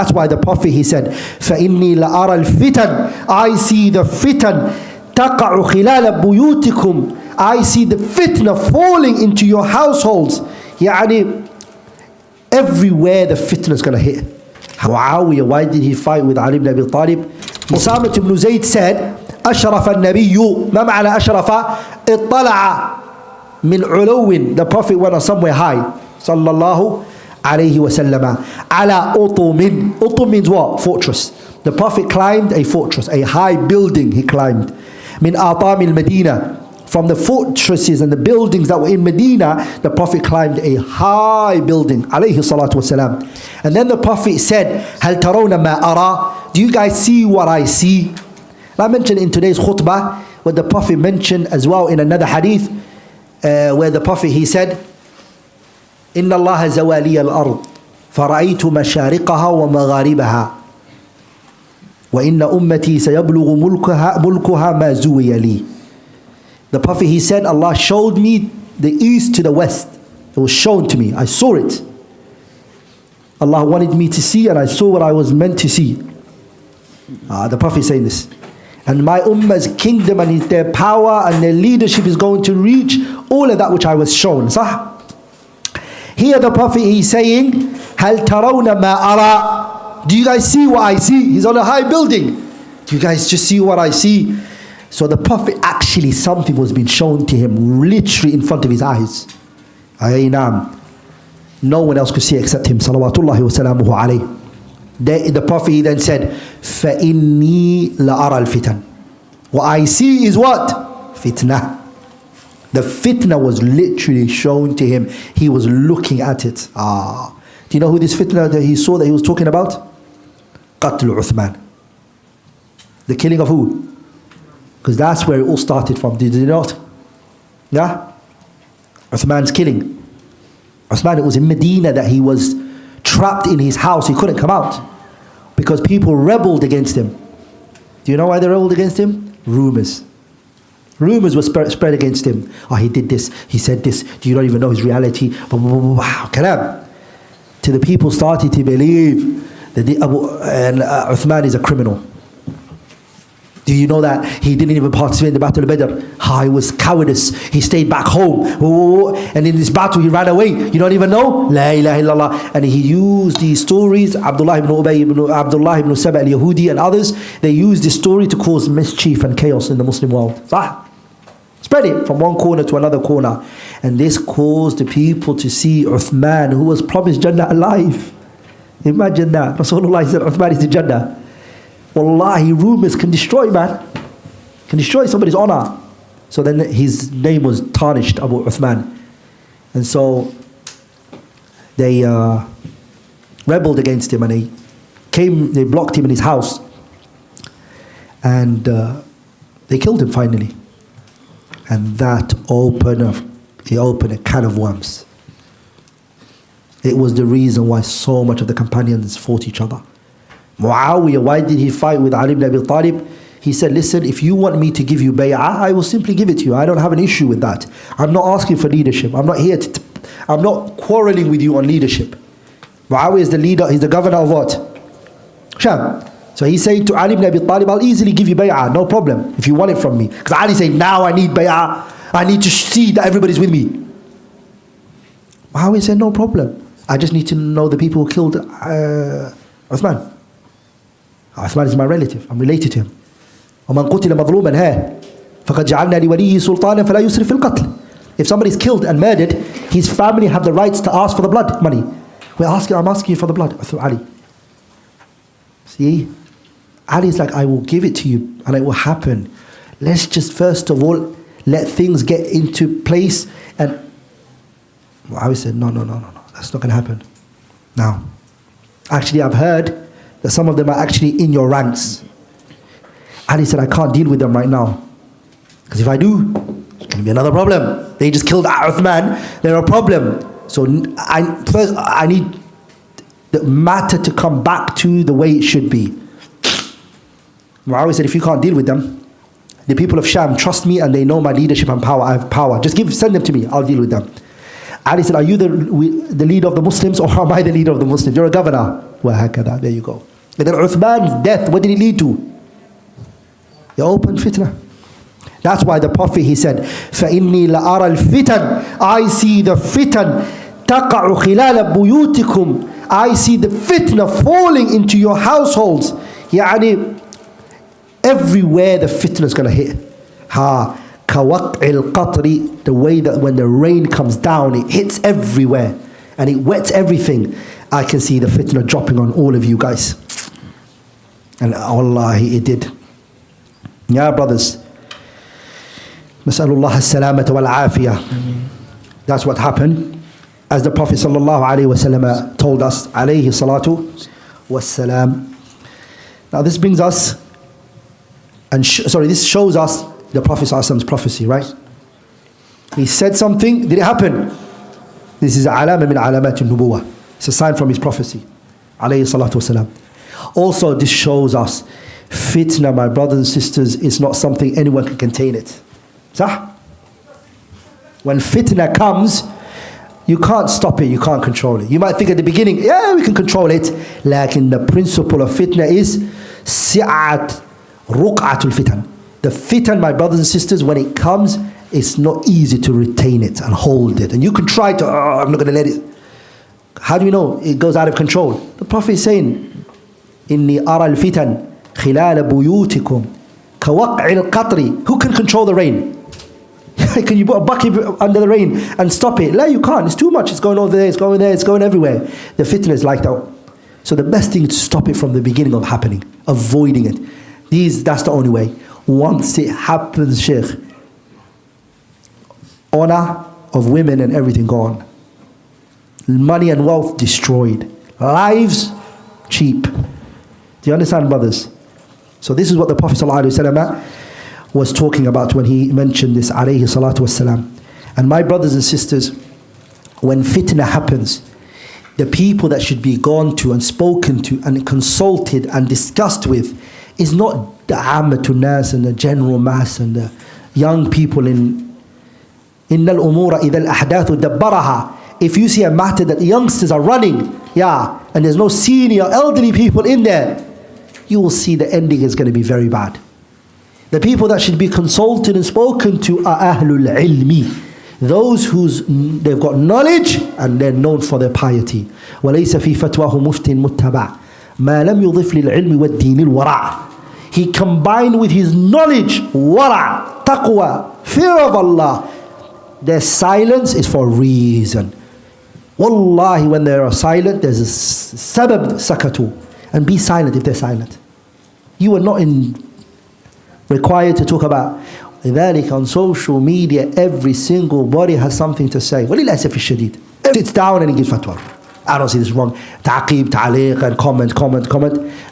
That's why the Prophet, he said, فَإِنِّي لَأَرَى الْفِتَنِ I see the fitan تَقَعُ خِلَالَ بُيُوتِكُمْ I see the fitna falling into your households. يعني everywhere the fitna is going to hit. Muawiyah, why did he fight with Ali ibn Abi Talib? Usama ibn Zayd said, أشرف النبي ما معنى أشرف اطلع من علو. The Prophet went on somewhere high صلى الله عليه وسلم على أطم. أطم means what? Fortress. The Prophet climbed a fortress, a high building he climbed. من أطام المدينة. From the fortresses and the buildings that were in Medina, the Prophet climbed a high building عليه الصلاة والسلام. And then the Prophet said, هل ترون ما أرى? Do you guys see what I see? And I mentioned in today's khutbah what the Prophet mentioned as well in another hadith where the Prophet, he said, إن الله زوالي الأرض فرأيت مشارقها ومغاربها وإن أمتي سيبلغ ملكها ما زوي لي. The Prophet, he said, Allah showed me the east to the west. It was shown to me. I saw it. Allah wanted me to see, and I saw what I was meant to see. The Prophet is saying this. And my ummah's kingdom and their power and their leadership is going to reach all of that which I was shown. Sah? Here the Prophet, he's saying, هَلْ تَرَوْنَ مَا أَرَى? Do you guys see what I see? He's on a high building. Do you guys just see what I see? So the Prophet, actually something was being shown to him literally in front of his eyes. Ayman. No one else could see except him. Salawatullahi wa salamuhu alayhi. The Prophet, he then said, فَإِنِّي لَأَرَى الْفِتَنِ. What I see is what? Fitna. The fitna was literally shown to him. He was looking at it. Do you know who this fitna that he saw that he was talking about? قتل Uthman. The killing of who? Because that's where it all started from. Did you not? Yeah? Uthman's killing. Uthman, it was in Medina that he was trapped in his house. He couldn't come out because people rebelled against him. Do you know why they rebelled against him? Rumors. Rumors were spread against him. Oh, he did this. He said this. Do you not even know his reality? Wow, kalam. Till the people started to believe that Uthman is a criminal. Do you know that he didn't even participate in the battle of Badr? He was cowardice. He stayed back home. And in this battle he ran away. You don't even know? La ilaha illallah. And he used these stories. Abdullah ibn Ubay, Abdullah ibn Saba al-Yahudi and others, they used this story to cause mischief and chaos in the Muslim world. Spread it from one corner to another corner. And this caused the people to see Uthman, who was promised Jannah, alive. Imagine that. Rasulullah said Uthman is in Jannah. Wallahi, rumors can destroy, man. Can destroy somebody's honor. So then his name was tarnished, Abu Uthman. And so they rebelled against him, and they blocked him in his house. And they killed him finally. And that opened a can of worms. It was the reason why so much of the companions fought each other. Muawiyah, why did he fight with Ali ibn Abi Talib? He said, listen, if you want me to give you bay'ah, I will simply give it to you. I don't have an issue with that. I'm not asking for leadership. I'm not quarreling with you on leadership. Muawiyah is the leader, he's the governor of what? Sham. So he's saying to Ali ibn Abi Talib, I'll easily give you bay'ah, no problem, if you want it from me. Because Ali said, now I need bay'ah. I need to see that everybody's with me. Muawiyah said, no problem. I just need to know the people who killed Uthman. Uthman is my relative. I'm related to him. وَمَنْ قُتِلَ مَظْلُومًا فَقَدْ جَعَلْنَا لِوَلِيِّهِ سُلْطَانًا فَلَا يُسْرِفْ فِي الْقَتْلِ. If somebody's killed and murdered, his family have the rights to ask for the blood money. I'm asking you for the blood. Through Ali. See? Ali's like, I will give it to you and it will happen. Let's just first of all let things get into place. And I said, no. That's not going to happen. Now, actually I've heard that some of them are actually in your ranks. Ali said, I can't deal with them right now. Because if I do, it's going to be another problem. They just killed Uthman. They're a problem. So I need the matter to come back to the way it should be. Muawiyah said, if you can't deal with them, the people of Sham trust me and they know my leadership and power. I have power. Just send them to me. I'll deal with them. Ali said, are you the leader of the Muslims or am I the leader of the Muslims? You're a governor. وهكذا. There you go. And then Uthman's death, what did it lead to? It opened fitna. That's why the Prophet, he said, فَإِنِّي لَأَرَى الْفِتَنِ I see the fitan تَقَعُ خِلَالَ بُيُوتِكُمْ I see the fitna falling into your households. يعني everywhere the fitna is going to hit. كَوَقْعِ الْقَطْرِ The way that when the rain comes down, it hits everywhere and it wets everything. I can see the fitna dropping on all of you guys. And wallahi, it did. Yeah, brothers. Nas'alullah as-salamata wal-afiyah. That's what happened. As the Prophet sallallahu alaihi wasallam told us, alayhi salatu wassalam. Now this brings us, this shows us the Prophet sallallahu alaihi wasallam's prophecy, right? He said something, did it happen? This is alama min alamat al-nubuwah. It's a sign from his prophecy, alayhi salatu wassalam. Also, this shows us fitna, my brothers and sisters, is not something anyone can contain it. Sah? When fitna comes, you can't stop it, you can't control it. You might think at the beginning, yeah, we can control it. Lakin the principle of fitna is si'at ruq'atul fitan. The fitan, my brothers and sisters, when it comes, it's not easy to retain it and hold it. And you can try to, I'm not going to let it. How do you know it goes out of control? The Prophet is saying, إِنِّي أَرَى الْفِتَنِ خِلَالَ بُيُوتِكُمْ كَوَقْعِ الْقَطْرِ Who can control the rain? Can you put a bucket under the rain and stop it? No, you can't. It's too much. It's going over there, it's going there, it's going everywhere. The fitna is like that. So the best thing is to stop it from the beginning of happening, avoiding it. That's the only way. Once it happens, Sheikh, honor of women and everything gone. Money and wealth destroyed. Lives cheap. Do you understand, brothers? So this is what the Prophet ﷺ was talking about when he mentioned this, alayhi salatu wassalam. And my brothers and sisters, when fitna happens, the people that should be gone to and spoken to and consulted and discussed with is not the ammatun nas and the general mass and the young people in innal umura idha al-ahdathu dabbaraha. If you see a matter that the youngsters are running, and there's no senior elderly people in there, you will see the ending is going to be very bad. The people that should be consulted and spoken to are ahlul ilmi, those they've got knowledge and they're known for their piety. وَلَيْسَ فِي فَتْوَاهُ مُفْتٍ مُتَّبَعٍ مَا لَمْ يُضِفْ لِلْعِلْمِ وَالدِّينِ الْوَرَعِ He combined with his knowledge, wara', taqwa, fear of Allah. Their silence is for a reason. Wallahi, when they are silent, there's a sabab sakatu. And be silent if they're silent. You are not required to talk about ذلك on social media. Every single body has something to say. وَلِلَأَسَفِ الشَّدِيدِ Sits down and he gives fatwa. I don't see this wrong. Ta'qib, ta'liq, and comment.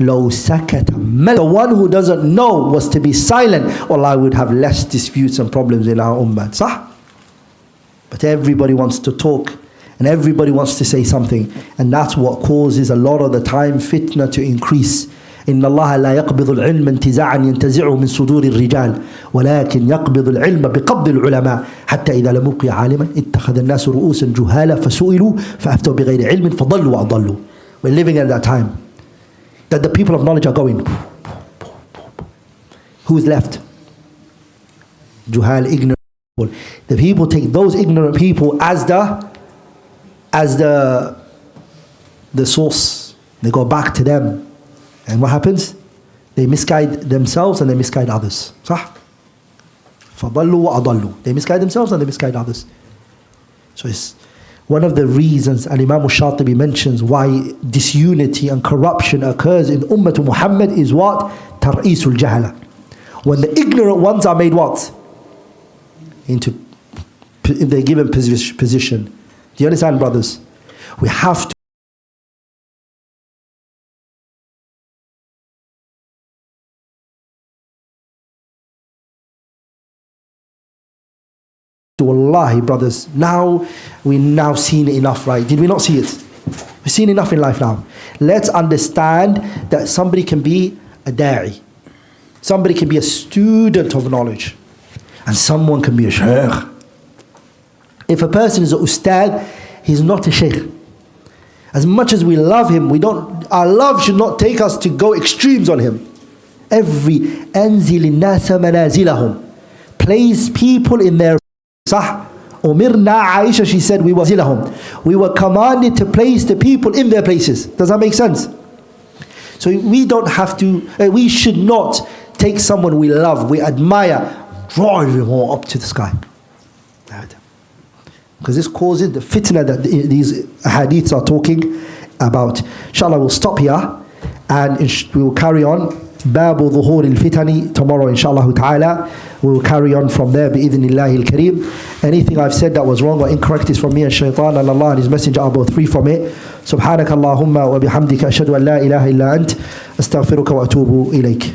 لو سكت من. The one who doesn't know was to be silent, Allah would have less disputes and problems in our ummah. Sah? But everybody wants to talk. And everybody wants to say something. And that's what causes a lot of the time fitna to increase. إن الله لا يقبض العلم انتزاعا ينتزعه من صدور الرجال ولكن يقبض العلم بقبض العلماء حتى إذا لم يبق عالما اتخذ الناس رؤوسا جهالا فسئلوا فأفتوا بغير علم فضلوا وأضلوا. We're living at that time that the people of knowledge are going. Who's left? Juhal, ignorant people. The people take those ignorant people as the source. They go back to them. And what happens? They misguide themselves and they misguide others. صح? فَضَلُّوا وَأَضَلُّوا. They misguide themselves and they misguide others. So it's one of the reasons, and Imam al-Shatibi mentions why disunity and corruption occurs in Ummah Muhammad is what? تَرْئِيسُ الْجَهَلَةِ. When the ignorant ones are made what? Into their given position. Do you understand, brothers? We have to Wallahi, brothers, we've seen enough, right? Did we not see it? We've seen enough in life now. Let's understand that somebody can be a da'i. Somebody can be a student of knowledge. And someone can be a shaykh. If a person is a ustadh, he's not a shaykh. As much as we love him, our love should not take us to go extremes on him. أنزل الناس منازلهم. Place people in their صح. Umirna, Aisha, she said, we were commanded to place the people in their places. Does that make sense? So we should not take someone we love, we admire, drive him all up to the sky. Because this causes the fitna that these hadiths are talking about. Inshallah, we'll stop here and we will carry on. Babu dhuhur al-fitani tomorrow, inshallah ta'ala. We will carry on from there, bi-idhnillahi al-kareem. Anything I've said that was wrong or incorrect is from me and shaitan, and Allah and His Messenger are both free from it. Subhanaka Allahumma wa bihamdika ashhadu an la ilaha illa ant, astaghfiruka wa atubu ilayk.